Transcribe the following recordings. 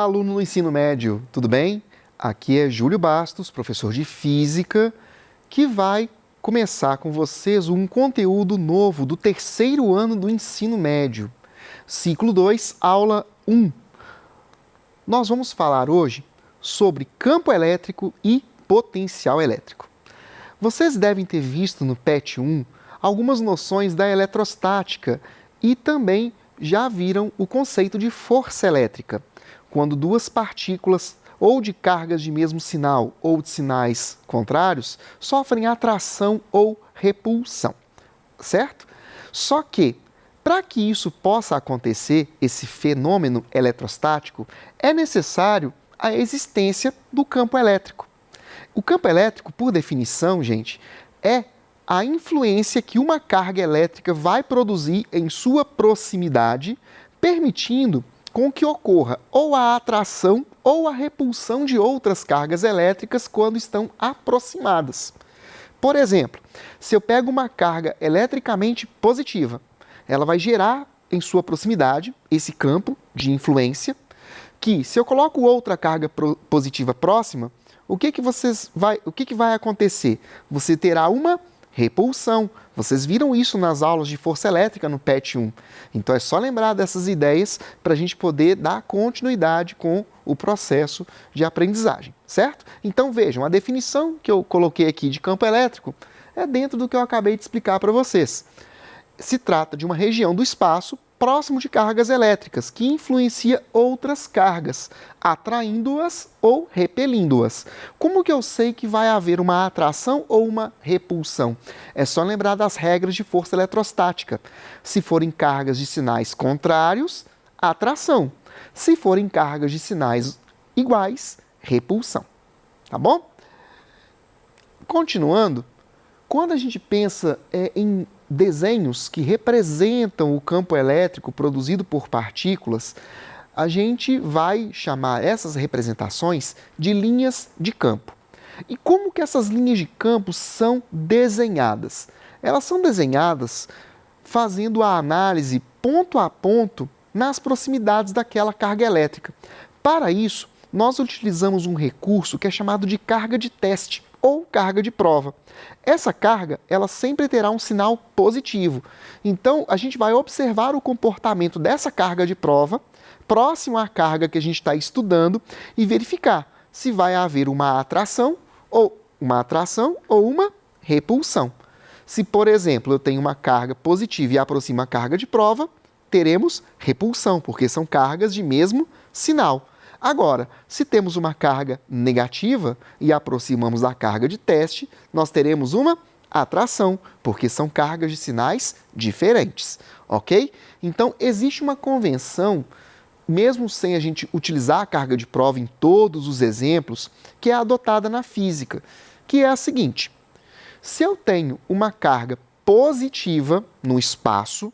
Olá, aluno do ensino médio, tudo bem? Aqui é Júlio Bastos, professor de Física, que vai começar com vocês um conteúdo novo do terceiro ano do ensino médio, ciclo 2, aula 1. Nós vamos falar hoje sobre campo elétrico e potencial elétrico. Vocês devem ter visto no PET 1 algumas noções da eletrostática e também já viram o conceito de força elétrica, quando duas partículas ou de cargas de mesmo sinal ou de sinais contrários sofrem atração ou repulsão, certo? Só que, para que isso possa acontecer, esse fenômeno eletrostático, é necessário a existência do campo elétrico. O campo elétrico, por definição, gente, é a influência que uma carga elétrica vai produzir em sua proximidade, permitindo com que ocorra ou a atração ou a repulsão de outras cargas elétricas quando estão aproximadas. Por exemplo, se eu pego uma carga eletricamente positiva, ela vai gerar em sua proximidade esse campo de influência, que se eu coloco outra carga positiva próxima, o que vai acontecer? Você terá uma repulsão. Vocês viram isso nas aulas de força elétrica no PET 1. Então é só lembrar dessas ideias para a gente poder dar continuidade com o processo de aprendizagem, certo? Então vejam, a definição que eu coloquei aqui de campo elétrico é dentro do que eu acabei de explicar para vocês. Se trata de uma região do espaço próximo de cargas elétricas, que influencia outras cargas, atraindo-as ou repelindo-as. Como que eu sei que vai haver uma atração ou uma repulsão? É só lembrar das regras de força eletrostática. Se forem cargas de sinais contrários, atração. Se forem cargas de sinais iguais, repulsão. Tá bom? Continuando, quando a gente pensa em desenhos que representam o campo elétrico produzido por partículas, a gente vai chamar essas representações de linhas de campo. E como que essas linhas de campo são desenhadas? Elas são desenhadas fazendo a análise ponto a ponto nas proximidades daquela carga elétrica. Para isso, nós utilizamos um recurso que é chamado de carga de teste ou carga de prova. Essa carga, ela sempre terá um sinal positivo. Então, a gente vai observar o comportamento dessa carga de prova próximo à carga que a gente está estudando e verificar se vai haver uma atração ou uma repulsão. Se, por exemplo, eu tenho uma carga positiva e aproximo a carga de prova, teremos repulsão, porque são cargas de mesmo sinal. Agora, se temos uma carga negativa e aproximamos da carga de teste, nós teremos uma atração, porque são cargas de sinais diferentes, ok? Então, existe uma convenção, mesmo sem a gente utilizar a carga de prova em todos os exemplos, que é adotada na física, que é a seguinte: se eu tenho uma carga positiva no espaço,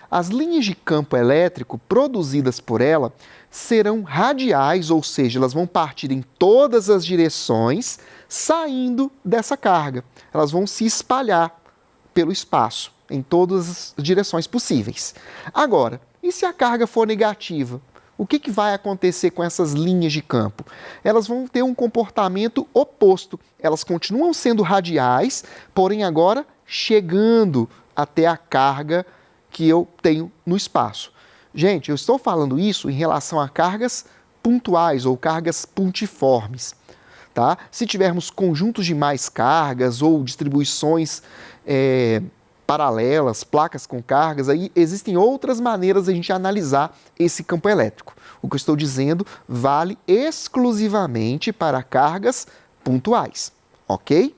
as linhas de campo elétrico produzidas por ela serão radiais, ou seja, elas vão partir em todas as direções, saindo dessa carga. Elas vão se espalhar pelo espaço, em todas as direções possíveis. Agora, e se a carga for negativa? O que vai acontecer com essas linhas de campo? Elas vão ter um comportamento oposto. Elas continuam sendo radiais, porém agora chegando até a carga que eu tenho no espaço. Gente, eu estou falando isso em relação a cargas pontuais ou cargas pontiformes. Tá? Se tivermos conjuntos de mais cargas ou distribuições paralelas, placas com cargas, aí existem outras maneiras de a gente analisar esse campo elétrico. O que eu estou dizendo vale exclusivamente para cargas pontuais, ok?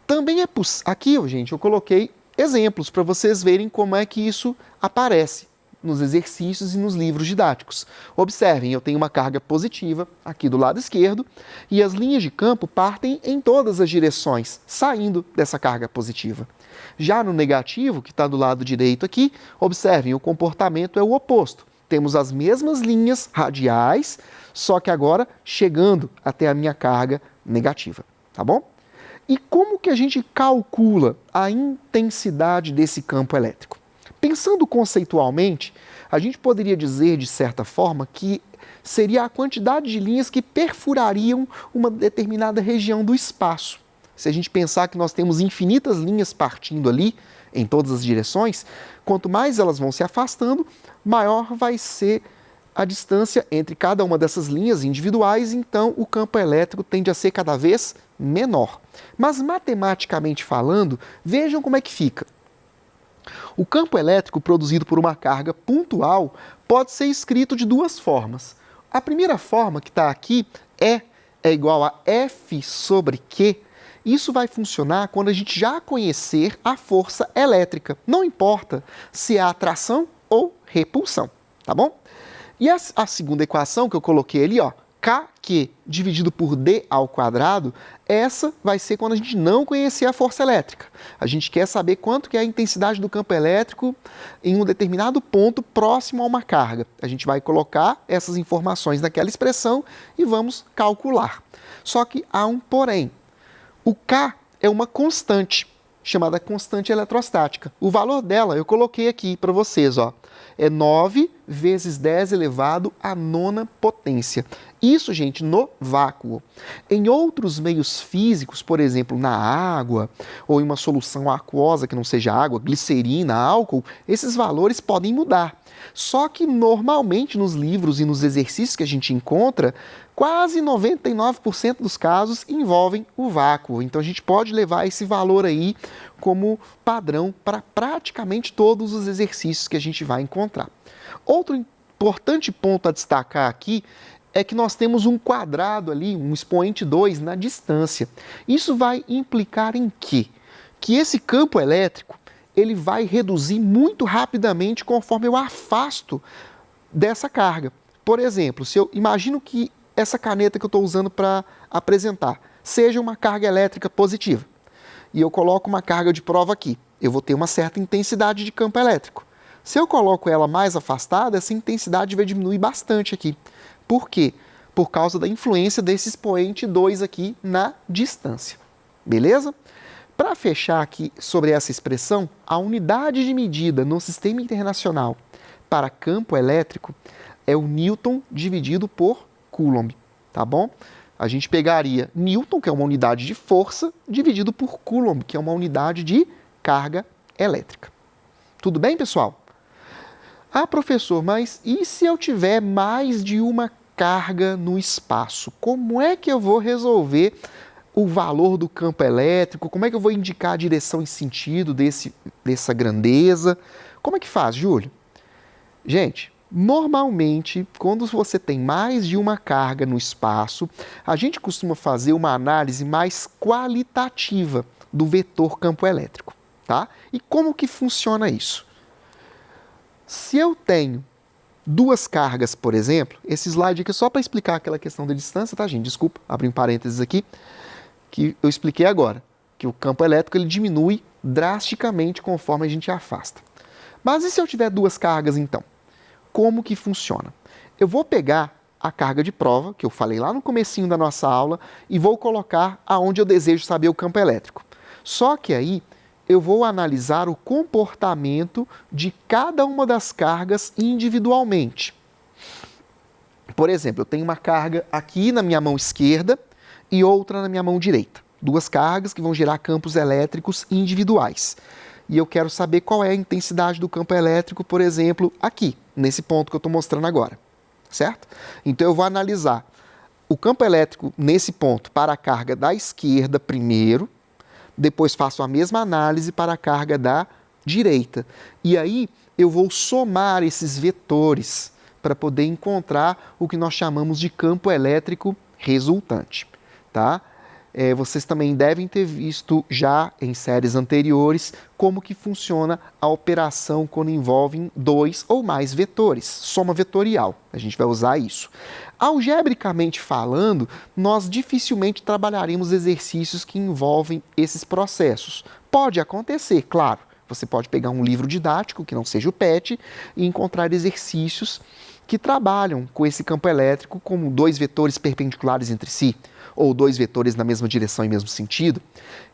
Também é possível. Aqui, gente, eu coloquei exemplos para vocês verem como é que isso aparece nos exercícios e nos livros didáticos. Observem, eu tenho uma carga positiva aqui do lado esquerdo e as linhas de campo partem em todas as direções, saindo dessa carga positiva. Já no negativo, que está do lado direito aqui, observem, o comportamento é o oposto. Temos as mesmas linhas radiais, só que agora chegando até a minha carga negativa, tá bom? E como que a gente calcula a intensidade desse campo elétrico? Pensando conceitualmente, a gente poderia dizer, de certa forma, que seria a quantidade de linhas que perfurariam uma determinada região do espaço. Se a gente pensar que nós temos infinitas linhas partindo ali, em todas as direções, quanto mais elas vão se afastando, maior vai ser a distância entre cada uma dessas linhas individuais, então o campo elétrico tende a ser cada vez menor. Mas matematicamente falando, vejam como é que fica. O campo elétrico produzido por uma carga pontual pode ser escrito de duas formas. A primeira forma, que está aqui, é igual a F sobre Q. Isso vai funcionar quando a gente já conhecer a força elétrica. Não importa se é atração ou repulsão, tá bom? E a segunda equação que eu coloquei ali, ó, Kq dividido por D ao quadrado, essa vai ser quando a gente não conhecer a força elétrica. A gente quer saber quanto que é a intensidade do campo elétrico em um determinado ponto próximo a uma carga. A gente vai colocar essas informações naquela expressão e vamos calcular. Só que há um porém. O K é uma constante, chamada constante eletrostática. O valor dela eu coloquei aqui para vocês, ó. É 9 vezes 10 elevado à nona potência. Isso, gente, no vácuo. Em outros meios físicos, por exemplo, na água, ou em uma solução aquosa que não seja água, glicerina, álcool, esses valores podem mudar. Só que, normalmente, nos livros e nos exercícios que a gente encontra, quase 99% dos casos envolvem o vácuo. Então, a gente pode levar esse valor aí como padrão para praticamente todos os exercícios que a gente vai encontrar. Outro importante ponto a destacar aqui é que nós temos um quadrado ali, um expoente 2 na distância. Isso vai implicar em quê? Que esse campo elétrico ele vai reduzir muito rapidamente conforme eu afasto dessa carga. Por exemplo, se eu imagino que essa caneta que eu estou usando para apresentar seja uma carga elétrica positiva, e eu coloco uma carga de prova aqui, eu vou ter uma certa intensidade de campo elétrico. Se eu coloco ela mais afastada, essa intensidade vai diminuir bastante aqui. Por quê? Por causa da influência desse expoente 2 aqui na distância. Beleza? Para fechar aqui sobre essa expressão, a unidade de medida no sistema internacional para campo elétrico é o Newton dividido por Coulomb, tá bom? A gente pegaria Newton, que é uma unidade de força, dividido por Coulomb, que é uma unidade de carga elétrica. Tudo bem, pessoal? Ah, professor, mas e se eu tiver mais de uma carga no espaço? Como é que eu vou resolver o valor do campo elétrico? Como é que eu vou indicar a direção e sentido dessa grandeza? Como é que faz, Júlio? Gente, normalmente, quando você tem mais de uma carga no espaço, a gente costuma fazer uma análise mais qualitativa do vetor campo elétrico, tá? E como que funciona isso? Se eu tenho duas cargas, por exemplo, esse slide aqui é só para explicar aquela questão da distância, tá, gente? Desculpa, abri um parênteses aqui, que eu expliquei agora, que o campo elétrico ele diminui drasticamente conforme a gente afasta. Mas e se eu tiver duas cargas, então? Como que funciona? Eu vou pegar a carga de prova, que eu falei lá no comecinho da nossa aula, e vou colocar aonde eu desejo saber o campo elétrico. Só que aí eu vou analisar o comportamento de cada uma das cargas individualmente. Por exemplo, eu tenho uma carga aqui na minha mão esquerda e outra na minha mão direita. Duas cargas que vão gerar campos elétricos individuais. E eu quero saber qual é a intensidade do campo elétrico, por exemplo, aqui, nesse ponto que eu estou mostrando agora. Certo? Então eu vou analisar o campo elétrico nesse ponto para a carga da esquerda primeiro, depois faço a mesma análise para a carga da direita. E aí eu vou somar esses vetores para poder encontrar o que nós chamamos de campo elétrico resultante. Tá? Vocês também devem ter visto já em séries anteriores como que funciona a operação quando envolvem dois ou mais vetores, soma vetorial. A gente vai usar isso. Algebricamente falando, nós dificilmente trabalharemos exercícios que envolvem esses processos. Pode acontecer, claro. Você pode pegar um livro didático, que não seja o PET, e encontrar exercícios que trabalham com esse campo elétrico como dois vetores perpendiculares entre si, ou dois vetores na mesma direção e mesmo sentido.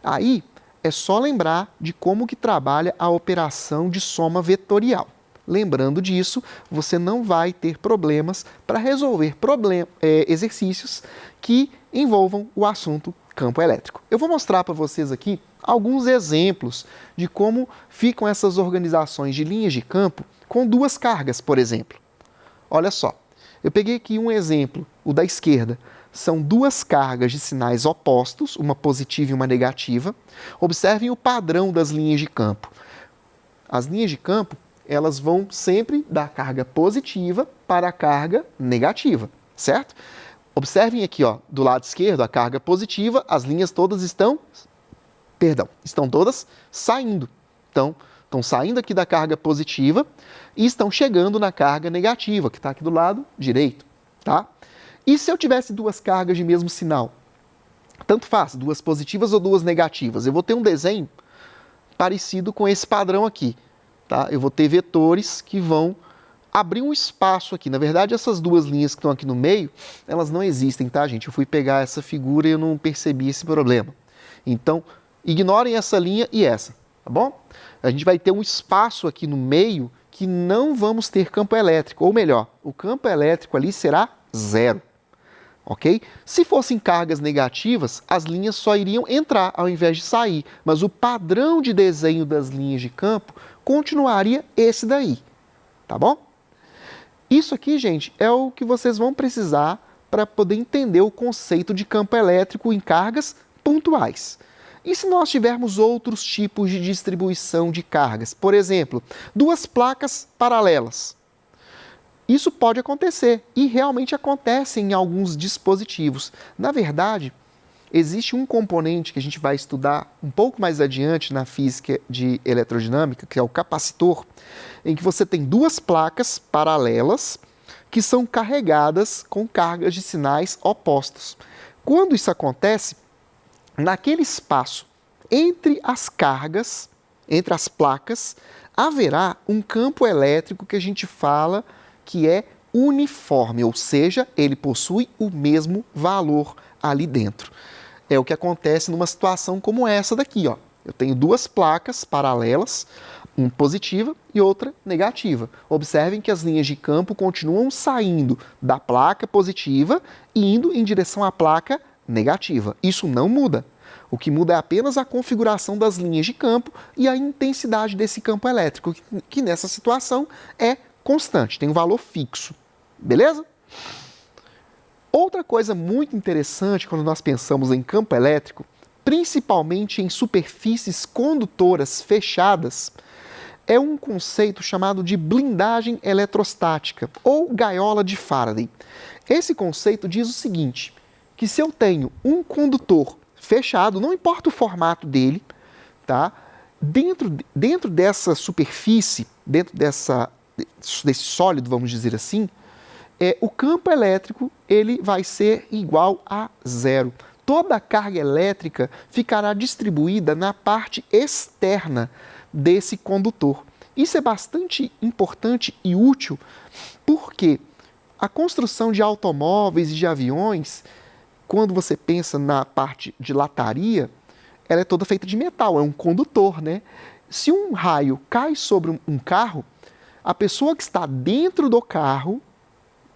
Aí é só lembrar de como que trabalha a operação de soma vetorial. lembrando disso, você não vai ter problemas para resolver exercícios que envolvam o assunto campo elétrico. Eu vou mostrar para vocês aqui alguns exemplos de como ficam essas organizações de linhas de campo com duas cargas, por exemplo. Olha só, eu peguei aqui um exemplo, o da esquerda. São duas cargas de sinais opostos, uma positiva e uma negativa. Observem o padrão das linhas de campo. As linhas de campo, elas vão sempre da carga positiva para a carga negativa, certo? Observem aqui, ó, do lado esquerdo, a carga positiva, as linhas todas estão todas saindo. Então, estão saindo aqui da carga positiva e estão chegando na carga negativa, que está aqui do lado direito, tá? E se eu tivesse duas cargas de mesmo sinal? Tanto faz, duas positivas ou duas negativas. Eu vou ter um desenho parecido com esse padrão aqui, tá? Eu vou ter vetores que vão abrir um espaço aqui. Na verdade, essas duas linhas que estão aqui no meio, elas não existem, tá, gente? Eu fui pegar essa figura e eu não percebi esse problema. Então, ignorem essa linha e essa, tá bom? A gente vai ter um espaço aqui no meio que não vamos ter campo elétrico, ou melhor, o campo elétrico ali será zero. Ok? Se fossem cargas negativas, as linhas só iriam entrar ao invés de sair, mas o padrão de desenho das linhas de campo continuaria esse daí, tá bom? Isso aqui, gente, é o que vocês vão precisar para poder entender o conceito de campo elétrico em cargas pontuais. E se nós tivermos outros tipos de distribuição de cargas? Por exemplo, duas placas paralelas. Isso pode acontecer e realmente acontece em alguns dispositivos. Na verdade, existe um componente que a gente vai estudar um pouco mais adiante na física de eletrodinâmica, que é o capacitor, em que você tem duas placas paralelas que são carregadas com cargas de sinais opostos. Quando isso acontece, naquele espaço entre as cargas, entre as placas, haverá um campo elétrico que a gente fala que é uniforme, ou seja, ele possui o mesmo valor ali dentro. É o que acontece numa situação como essa daqui, ó. Eu tenho duas placas paralelas, uma positiva e outra negativa. Observem que as linhas de campo continuam saindo da placa positiva e indo em direção à placa negativa. Isso não muda. O que muda é apenas a configuração das linhas de campo e a intensidade desse campo elétrico, que nessa situação é constante, tem um valor fixo. Beleza? Outra coisa muito interessante quando nós pensamos em campo elétrico, principalmente em superfícies condutoras fechadas, é um conceito chamado de blindagem eletrostática ou gaiola de Faraday. Esse conceito diz o seguinte, que se eu tenho um condutor fechado, não importa o formato dele, tá? Dentro dessa superfície, desse sólido, vamos dizer assim, o campo elétrico ele vai ser igual a zero. Toda a carga elétrica ficará distribuída na parte externa desse condutor. Isso é bastante importante e útil porque a construção de automóveis e de aviões, quando você pensa na parte de lataria, ela é toda feita de metal, é um condutor, né? Se um raio cai sobre um carro, a pessoa que está dentro do carro,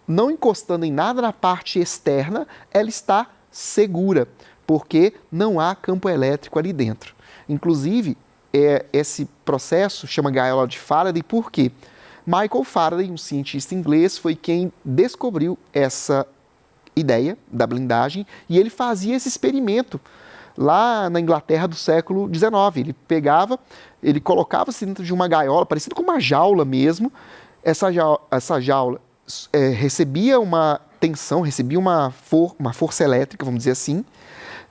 não encostando em nada na parte externa, ela está segura, porque não há campo elétrico ali dentro. Inclusive, esse processo chama gaiola de Faraday porque Michael Faraday, um cientista inglês, foi quem descobriu essa ideia da blindagem e ele fazia esse experimento lá na Inglaterra do século XIX. Ele colocava-se dentro de uma gaiola, parecida com uma jaula mesmo. Essa jaula recebia uma tensão, recebia uma força elétrica, vamos dizer assim,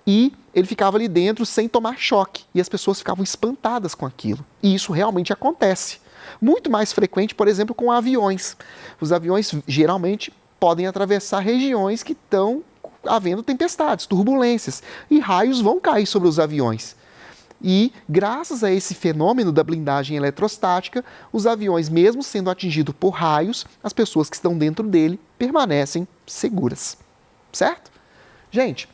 e ele ficava ali dentro sem tomar choque. E as pessoas ficavam espantadas com aquilo. E isso realmente acontece. Muito mais frequente, por exemplo, com aviões. Os aviões geralmente podem atravessar regiões que estão havendo tempestades, turbulências, e raios vão cair sobre os aviões. E, graças a esse fenômeno da blindagem eletrostática, os aviões, mesmo sendo atingidos por raios, as pessoas que estão dentro dele permanecem seguras. Certo? Gente,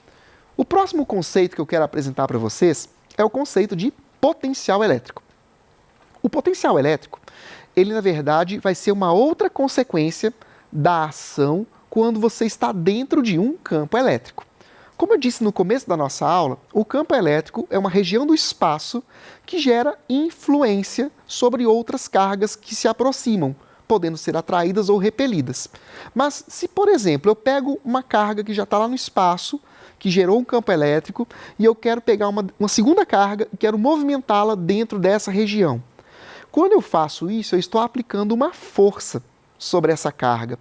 o próximo conceito que eu quero apresentar para vocês é o conceito de potencial elétrico. O potencial elétrico, ele na verdade vai ser uma outra consequência da ação quando você está dentro de um campo elétrico. Como eu disse no começo da nossa aula, o campo elétrico é uma região do espaço que gera influência sobre outras cargas que se aproximam, podendo ser atraídas ou repelidas. Mas se, por exemplo, eu pego uma carga que já está lá no espaço, que gerou um campo elétrico, e eu quero pegar uma segunda carga e quero movimentá-la dentro dessa região. Quando eu faço isso, eu estou aplicando uma força sobre essa carga.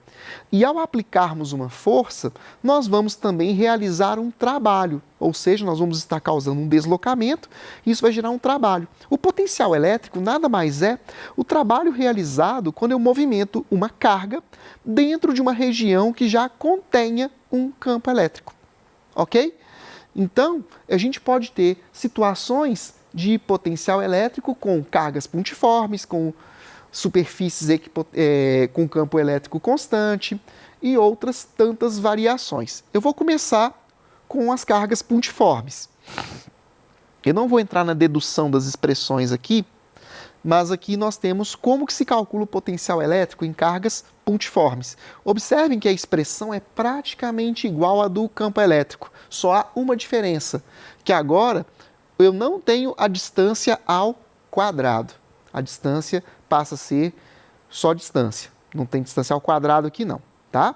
E ao aplicarmos uma força, nós vamos também realizar um trabalho, ou seja, nós vamos estar causando um deslocamento e isso vai gerar um trabalho. O potencial elétrico nada mais é o trabalho realizado quando eu movimento uma carga dentro de uma região que já contenha um campo elétrico. Ok? Então, a gente pode ter situações de potencial elétrico com cargas pontiformes, com superfícies com campo elétrico constante e outras tantas variações. Eu vou começar com as cargas pontiformes. Eu não vou entrar na dedução das expressões aqui, mas aqui nós temos como que se calcula o potencial elétrico em cargas pontiformes. Observem que a expressão é praticamente igual à do campo elétrico, só há uma diferença, que agora eu não tenho a distância ao quadrado. A distância passa a ser só distância. Não tem distância ao quadrado aqui não, tá?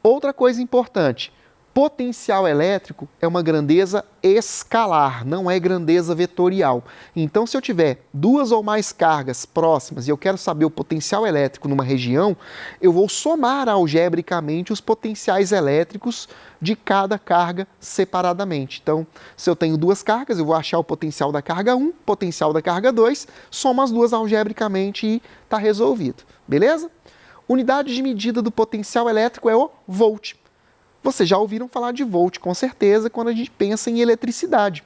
Outra coisa importante, potencial elétrico é uma grandeza escalar, não é grandeza vetorial. Então, se eu tiver duas ou mais cargas próximas e eu quero saber o potencial elétrico numa região, eu vou somar algebricamente os potenciais elétricos de cada carga separadamente. Então, se eu tenho duas cargas, eu vou achar o potencial da carga 1, potencial da carga 2, somo as duas algebricamente e está resolvido. Beleza? Unidade de medida do potencial elétrico é o volt. Vocês já ouviram falar de volt, com certeza, quando a gente pensa em eletricidade.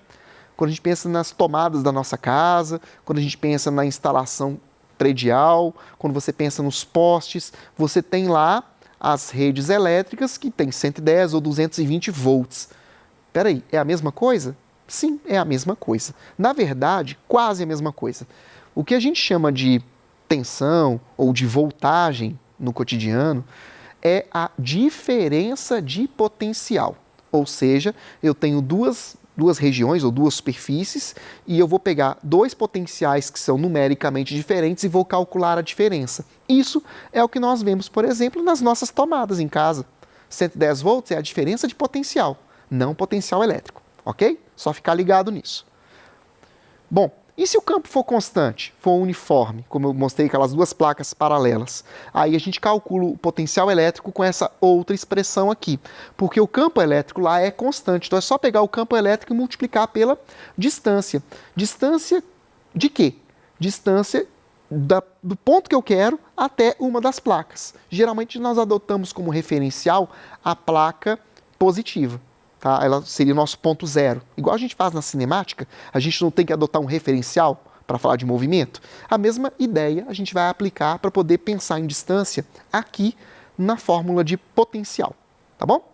Quando a gente pensa nas tomadas da nossa casa, quando a gente pensa na instalação predial, quando você pensa nos postes, você tem lá as redes elétricas que tem 110 ou 220 volts. Espera aí, é a mesma coisa? Sim, é a mesma coisa. Na verdade, quase a mesma coisa. O que a gente chama de tensão ou de voltagem no cotidiano é a diferença de potencial. Ou seja, eu tenho duas regiões ou duas superfícies e eu vou pegar dois potenciais que são numericamente diferentes e vou calcular a diferença. Isso é o que nós vemos, por exemplo, nas nossas tomadas em casa. 110 volts é a diferença de potencial, não potencial elétrico, ok? Só ficar ligado nisso. Bom, e se o campo for constante, for uniforme, como eu mostrei aquelas duas placas paralelas? Aí a gente calcula o potencial elétrico com essa outra expressão aqui, porque o campo elétrico lá é constante, então é só pegar o campo elétrico e multiplicar pela distância. Distância de quê? Distância do ponto que eu quero até uma das placas. Geralmente nós adotamos como referencial a placa positiva. Tá? Ela seria o nosso ponto zero. Igual a gente faz na cinemática, a gente não tem que adotar um referencial para falar de movimento. A mesma ideia a gente vai aplicar para poder pensar em distância aqui na fórmula de potencial. Tá bom?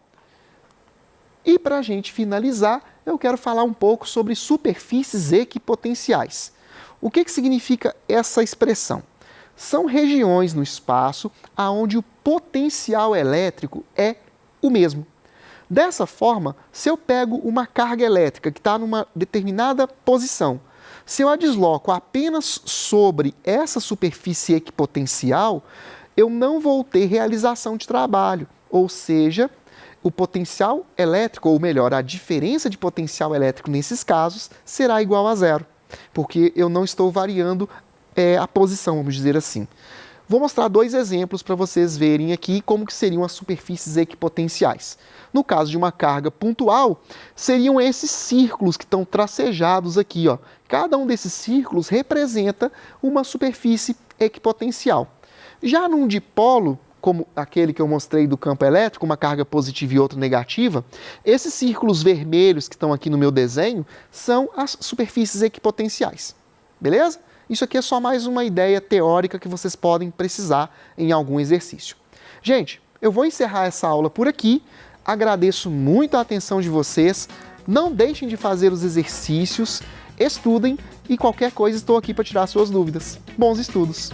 E para a gente finalizar, eu quero falar um pouco sobre superfícies equipotenciais. O que significa essa expressão? São regiões no espaço onde o potencial elétrico é o mesmo. Dessa forma, se eu pego uma carga elétrica que está numa determinada posição, se eu a desloco apenas sobre essa superfície equipotencial, eu não vou ter realização de trabalho, ou seja, o potencial elétrico, ou melhor, a diferença de potencial elétrico nesses casos será igual a zero, porque eu não estou variando a posição, vamos dizer assim. Vou mostrar dois exemplos para vocês verem aqui como que seriam as superfícies equipotenciais. No caso de uma carga pontual, seriam esses círculos que estão tracejados aqui, ó. Cada um desses círculos representa uma superfície equipotencial. Já num dipolo, como aquele que eu mostrei do campo elétrico, uma carga positiva e outra negativa, esses círculos vermelhos que estão aqui no meu desenho são as superfícies equipotenciais. Beleza? Isso aqui é só mais uma ideia teórica que vocês podem precisar em algum exercício. Gente, eu vou encerrar essa aula por aqui. Agradeço muito a atenção de vocês. Não deixem de fazer os exercícios, estudem e qualquer coisa estou aqui para tirar suas dúvidas. Bons estudos!